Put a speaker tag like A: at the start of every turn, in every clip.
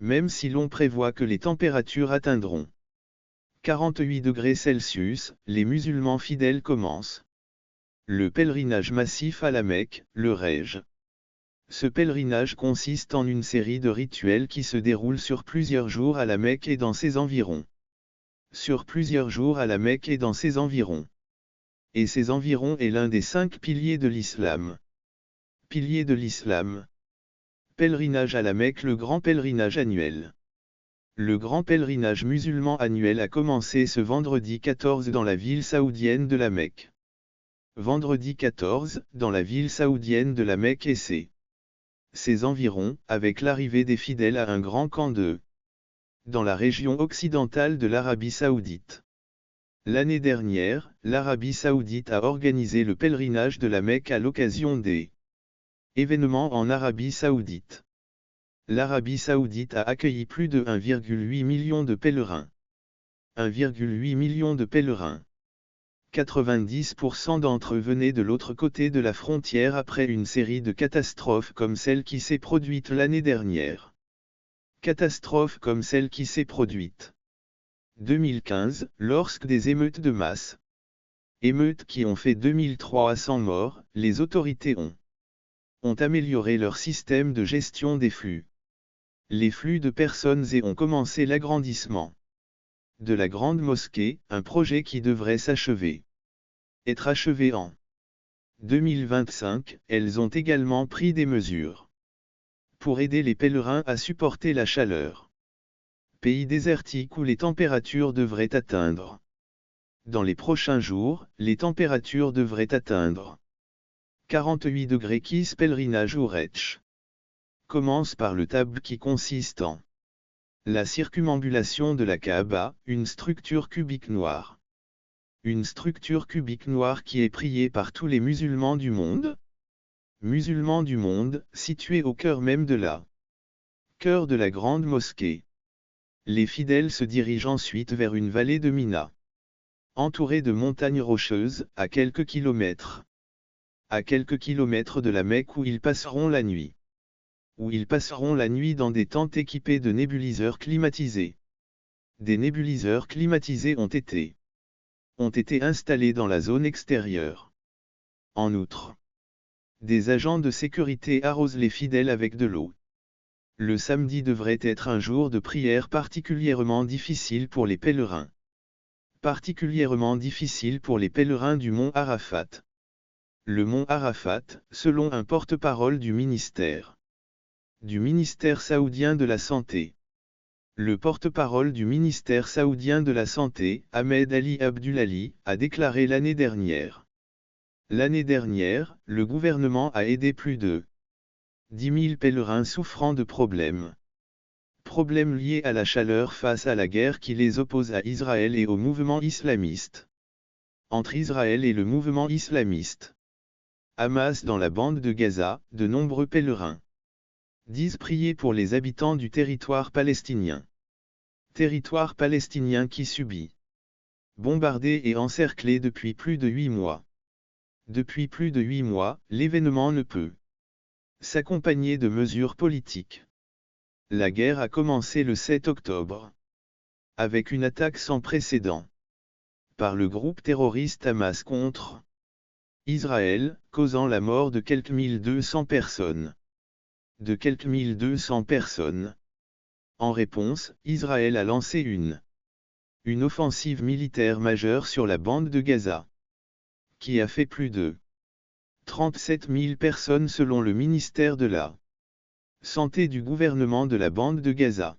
A: même si l'on prévoit que les températures atteindront 48 degrés Celsius, les musulmans fidèles commencent le pèlerinage massif à la Mecque, le Hajj. Ce pèlerinage consiste en une série de rituels qui se déroulent sur plusieurs jours à la Mecque et dans ses environs. Sur plusieurs jours à la Mecque et dans ses environs. Et ses environs est l'un des 5 piliers de l'islam. Piliers de l'islam. Pèlerinage à la Mecque, le grand pèlerinage annuel. Le grand pèlerinage musulman annuel a commencé ce vendredi 14 dans la ville saoudienne de la Mecque. Vendredi 14, dans la ville saoudienne de la Mecque et ses environs, avec l'arrivée des fidèles à un grand camp dans la région occidentale de l'Arabie saoudite. L'année dernière, l'Arabie saoudite a organisé le pèlerinage de la Mecque à l'occasion des événements en Arabie saoudite. L'Arabie saoudite a accueilli plus de 1,8 million de pèlerins. 1,8 million de pèlerins. 90% d'entre eux venaient de l'autre côté de la frontière après une série de catastrophes comme celle qui s'est produite l'année dernière. Catastrophe comme celle qui s'est produite 2015, lorsque des émeutes de masse. Émeutes qui ont fait 2300 morts, les autorités ont amélioré leur système de gestion des flux. Les flux de personnes et ont commencé l'agrandissement de la grande mosquée, un projet qui devrait être achevé en 2025. Elles ont également pris des mesures pour aider les pèlerins à supporter la chaleur. Pays désertique où les températures devraient atteindre. Dans les prochains jours, les températures devraient atteindre 48 degrés. Ce pèlerinage au Hajj commence par le tabl qui consiste en la circumambulation de la Kaaba, une structure cubique noire. Une structure cubique noire qui est priée par tous les musulmans du monde. Musulmans du monde, située au cœur même de la grande mosquée. Les fidèles se dirigent ensuite vers une vallée de Mina. Entourée de montagnes rocheuses, à quelques kilomètres. À quelques kilomètres de la Mecque où ils passeront la nuit. Dans des tentes équipées de nébuliseurs climatisés. Des nébuliseurs climatisés ont été installés dans la zone extérieure. En outre, des agents de sécurité arrosent les fidèles avec de l'eau. Le samedi devrait être un jour de prière particulièrement difficile pour les pèlerins. Particulièrement difficile pour les pèlerins du mont Arafat. Le mont Arafat, selon un porte-parole du ministère saoudien de la Santé. Le porte-parole du ministère saoudien de la Santé, Ahmed Ali Abdulali, a déclaré l'année dernière. L'année dernière, le gouvernement a aidé plus de 10 000 pèlerins souffrant de problèmes. Problèmes liés à la chaleur face à la guerre qui les oppose à Israël et au mouvement islamiste. Entre Israël et le mouvement islamiste Hamas dans la bande de Gaza, de nombreux pèlerins disent prier pour les habitants du territoire palestinien. Territoire palestinien qui subit bombardé et encerclé depuis plus de 8 mois. Depuis plus de 8 mois, l'événement ne peut s'accompagner de mesures politiques. La guerre a commencé le 7 octobre. Avec une attaque sans précédent par le groupe terroriste Hamas contre Israël, causant la mort de quelques 1200 personnes. En réponse, Israël a lancé une offensive militaire majeure sur la bande de Gaza, qui a fait plus de 37 000 personnes selon le ministère de la Santé du gouvernement de la bande de Gaza.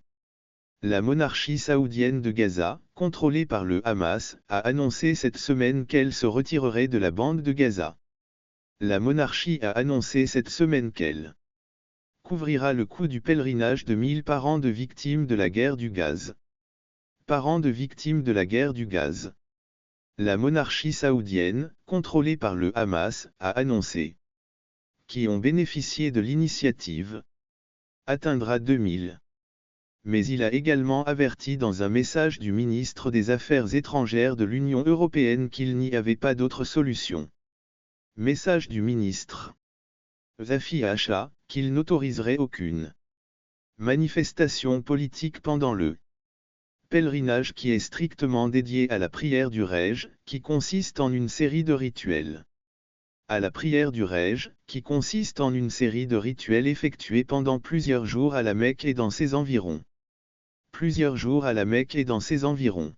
A: La monarchie saoudienne de Gaza, contrôlée par le Hamas, a annoncé cette semaine qu'elle se retirerait de la bande de Gaza. La monarchie a annoncé cette semaine qu'elle couvrira le coût du pèlerinage de 1000 parents de victimes de la guerre du gaz. Parents de victimes de la guerre du gaz. La monarchie saoudienne, contrôlée par le Hamas, a annoncé qui ont bénéficié de l'initiative atteindra 2000. Mais il a également averti dans un message du ministre des Affaires étrangères de l'Union européenne qu'il n'y avait pas d'autre solution. Message du ministre Zafi Hacha, qu'il n'autoriserait aucune Manifestation politique pendant le pèlerinage qui est strictement dédié à la prière du Rège, qui consiste en une série de rituels. À la prière du Rège, qui consiste en une série de rituels effectués pendant plusieurs jours à la Mecque et dans ses environs. Plusieurs jours à la Mecque et dans ses environs.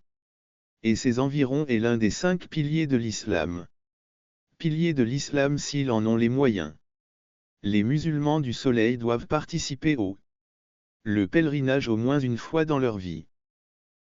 A: Et ses environs est l'un des 5 piliers de l'islam. Piliers de l'islam s'ils en ont les moyens. Les musulmans du soleil doivent participer au pèlerinage au moins une fois dans leur vie.